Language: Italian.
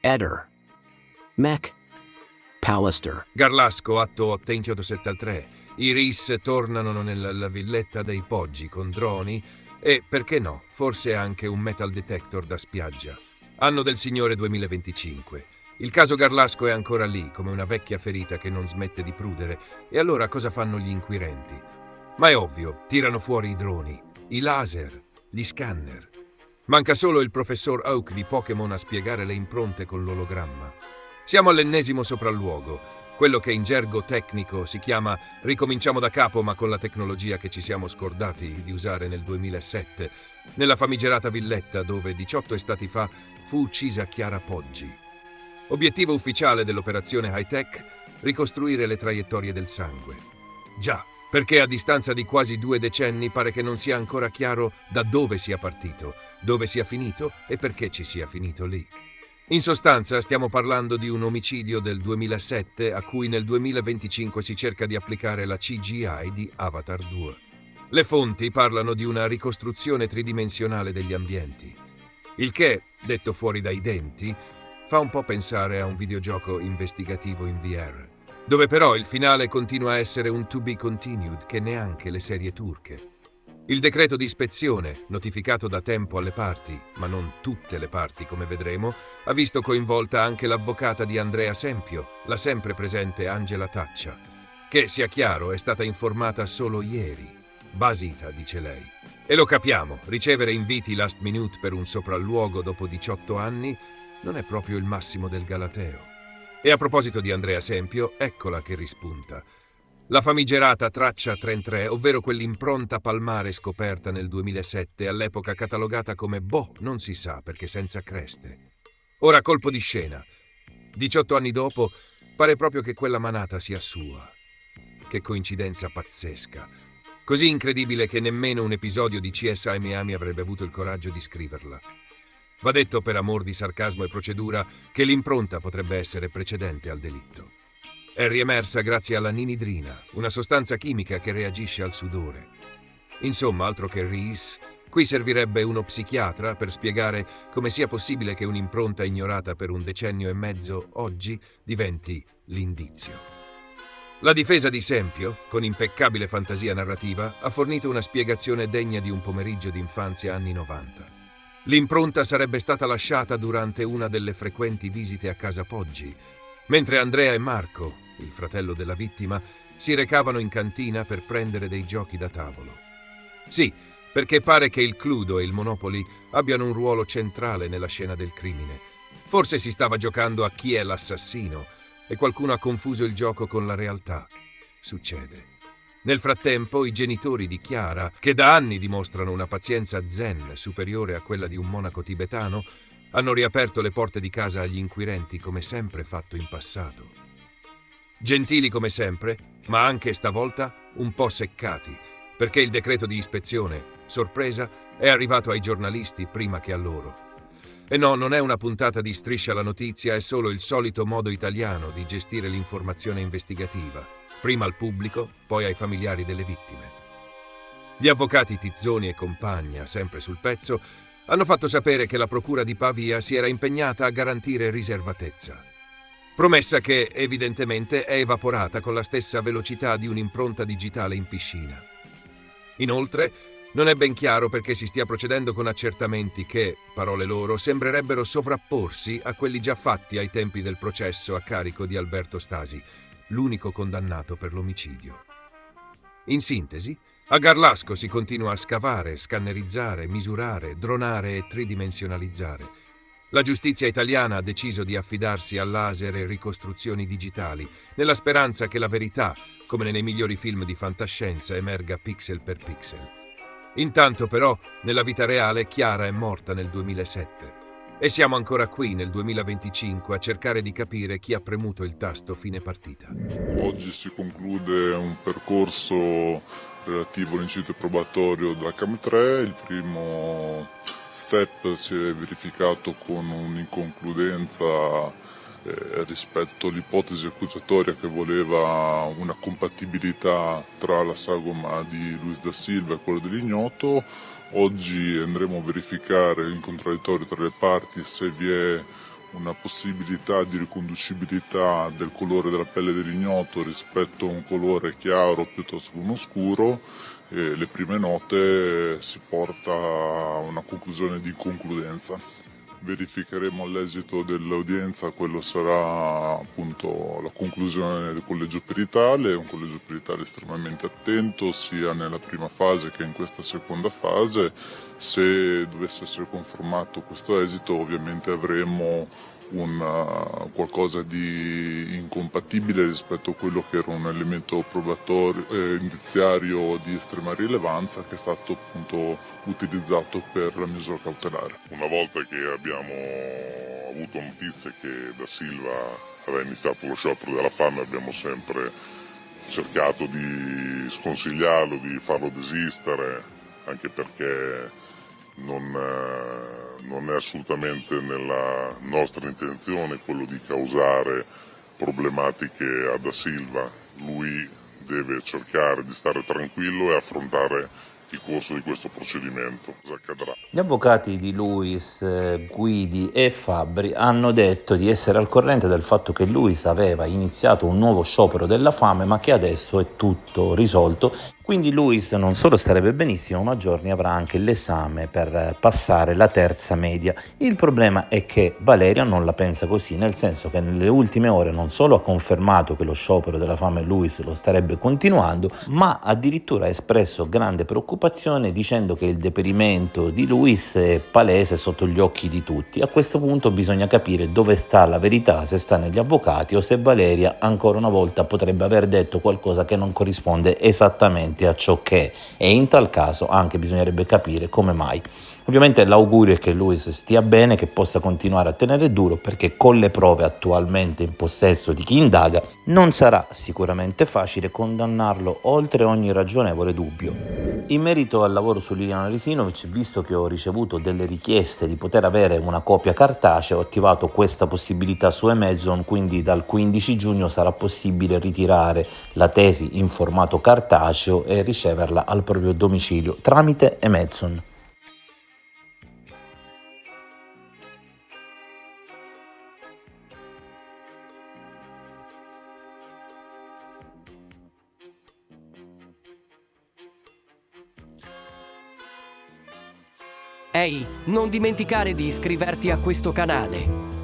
Eder. Mac. Pallister. Garlasco, atto 873. I RIS tornano nella villetta dei Poggi con droni e, perché no, forse anche un metal detector da spiaggia. Anno del Signore 2025. Il caso Garlasco è ancora lì, come una vecchia ferita che non smette di prudere. E allora cosa fanno gli inquirenti? Ma è ovvio, tirano fuori i droni, i laser, gli scanner. Manca solo il professor Oak di Pokémon a spiegare le impronte con l'ologramma. Siamo all'ennesimo sopralluogo, quello che in gergo tecnico si chiama ricominciamo da capo ma con la tecnologia che ci siamo scordati di usare nel 2007, nella famigerata villetta dove 18 estati fa fu uccisa Chiara Poggi. Obiettivo ufficiale dell'operazione high-tech, ricostruire le traiettorie del sangue. Già, perché a distanza di quasi 2 decenni pare che non sia ancora chiaro da dove sia partito, dove sia finito e perché ci sia finito lì. In sostanza stiamo parlando di un omicidio del 2007 a cui nel 2025 si cerca di applicare la CGI di Avatar 2. Le fonti parlano di una ricostruzione tridimensionale degli ambienti. Il che, detto fuori dai denti, fa un po' pensare a un videogioco investigativo in VR, dove però il finale continua a essere un to be continued che neanche le serie turche. Il decreto di ispezione, notificato da tempo alle parti, ma non tutte le parti come vedremo, ha visto coinvolta anche l'avvocata di Andrea Sempio, la sempre presente Angela Taccia, che, sia chiaro, è stata informata solo ieri. Basita, dice lei. E lo capiamo, ricevere inviti last minute per un sopralluogo dopo 18 anni non è proprio il massimo del galateo. E a proposito di Andrea Sempio, eccola che rispunta. La famigerata traccia 33, ovvero quell'impronta palmare scoperta nel 2007, all'epoca catalogata come non si sa perché senza creste. Ora colpo di scena. 18 anni dopo, pare proprio che quella manata sia sua. Che coincidenza pazzesca. Così incredibile che nemmeno un episodio di CSI Miami avrebbe avuto il coraggio di scriverla. Va detto per amor di sarcasmo e procedura che l'impronta potrebbe essere precedente al delitto. È riemersa grazie alla ninidrina, una sostanza chimica che reagisce al sudore. Insomma, altro che RIS, qui servirebbe uno psichiatra per spiegare come sia possibile che un'impronta ignorata per un decennio e mezzo oggi diventi l'indizio. La difesa di Sempio, con impeccabile fantasia narrativa, ha fornito una spiegazione degna di un pomeriggio d'infanzia anni 90. L'impronta sarebbe stata lasciata durante una delle frequenti visite a casa Poggi, mentre Andrea e Marco, il fratello della vittima, si recavano in cantina per prendere dei giochi da tavolo. Sì, perché pare che il Cluedo e il Monopoly abbiano un ruolo centrale nella scena del crimine. Forse si stava giocando a chi è l'assassino e qualcuno ha confuso il gioco con la realtà. Succede. Nel frattempo, i genitori di Chiara, che da anni dimostrano una pazienza zen superiore a quella di un monaco tibetano, hanno riaperto le porte di casa agli inquirenti come sempre fatto in passato. Gentili come sempre, ma anche stavolta un po' seccati, perché il decreto di ispezione, sorpresa, è arrivato ai giornalisti prima che a loro. E no, non è una puntata di Striscia la notizia, è solo il solito modo italiano di gestire l'informazione investigativa, prima al pubblico, poi ai familiari delle vittime. Gli avvocati Tizzoni e compagnia, sempre sul pezzo, hanno fatto sapere che la procura di Pavia si era impegnata a garantire riservatezza. Promessa che, evidentemente, è evaporata con la stessa velocità di un'impronta digitale in piscina. Inoltre, non è ben chiaro perché si stia procedendo con accertamenti che, parole loro, sembrerebbero sovrapporsi a quelli già fatti ai tempi del processo a carico di Alberto Stasi, l'unico condannato per l'omicidio. In sintesi, a Garlasco si continua a scavare, scannerizzare, misurare, dronare e tridimensionalizzare. La giustizia italiana ha deciso di affidarsi a laser e ricostruzioni digitali, nella speranza che la verità, come nei migliori film di fantascienza, emerga pixel per pixel. Intanto però, nella vita reale, Chiara è morta nel 2007 e siamo ancora qui nel 2025 a cercare di capire chi ha premuto il tasto fine partita. Oggi si conclude un percorso relativo all'incirco probatorio della CAM3. Il primo step si è verificato con un'inconcludenza rispetto all'ipotesi accusatoria che voleva una compatibilità tra la sagoma di Luis da Silva e quella dell'ignoto. Oggi andremo a verificare in contraddittorio tra le parti se vi è una possibilità di riconducibilità del colore della pelle dell'ignoto rispetto a un colore chiaro piuttosto che uno scuro, e le prime note si porta a una conclusione di inconcludenza. Verificheremo all'esito dell'udienza, quello sarà appunto la conclusione del collegio peritale, un collegio peritale estremamente attento sia nella prima fase che in questa seconda fase. Se dovesse essere confermato questo esito, ovviamente avremo qualcosa di incompatibile rispetto a quello che era un elemento probatorio, indiziario di estrema rilevanza, che è stato appunto utilizzato per la misura cautelare. Una volta che abbiamo avuto notizie che Da Silva aveva iniziato lo sciopero della fame, abbiamo sempre cercato di sconsigliarlo, di farlo desistere, anche perché non è assolutamente nella nostra intenzione quello di causare problematiche a Da Silva. Lui deve cercare di stare tranquillo e affrontare il corso di questo procedimento. Cosa accadrà? Gli avvocati di Luis, Guidi e Fabbri hanno detto di essere al corrente del fatto che Luis aveva iniziato un nuovo sciopero della fame, ma che adesso è tutto risolto. Quindi Luis non solo starebbe benissimo, ma a giorni avrà anche l'esame per passare la terza media. Il problema è che Valeria non la pensa così, nel senso che nelle ultime ore non solo ha confermato che lo sciopero della fame Luis lo starebbe continuando, ma addirittura ha espresso grande preoccupazione dicendo che il deperimento di Luis è palese sotto gli occhi di tutti. A questo punto bisogna capire dove sta la verità, se sta negli avvocati o se Valeria ancora una volta potrebbe aver detto qualcosa che non corrisponde esattamente a ciò che è, e in tal caso anche bisognerebbe capire come mai. Ovviamente l'augurio è che Luis stia bene, che possa continuare a tenere duro, perché con le prove attualmente in possesso di chi indaga non sarà sicuramente facile condannarlo oltre ogni ragionevole dubbio. In merito al lavoro su Liliana Risinovic, visto che ho ricevuto delle richieste di poter avere una copia cartacea, ho attivato questa possibilità su Amazon, quindi dal 15 giugno sarà possibile ritirare la tesi in formato cartaceo e riceverla al proprio domicilio tramite Amazon. Ehi, non dimenticare di iscriverti a questo canale.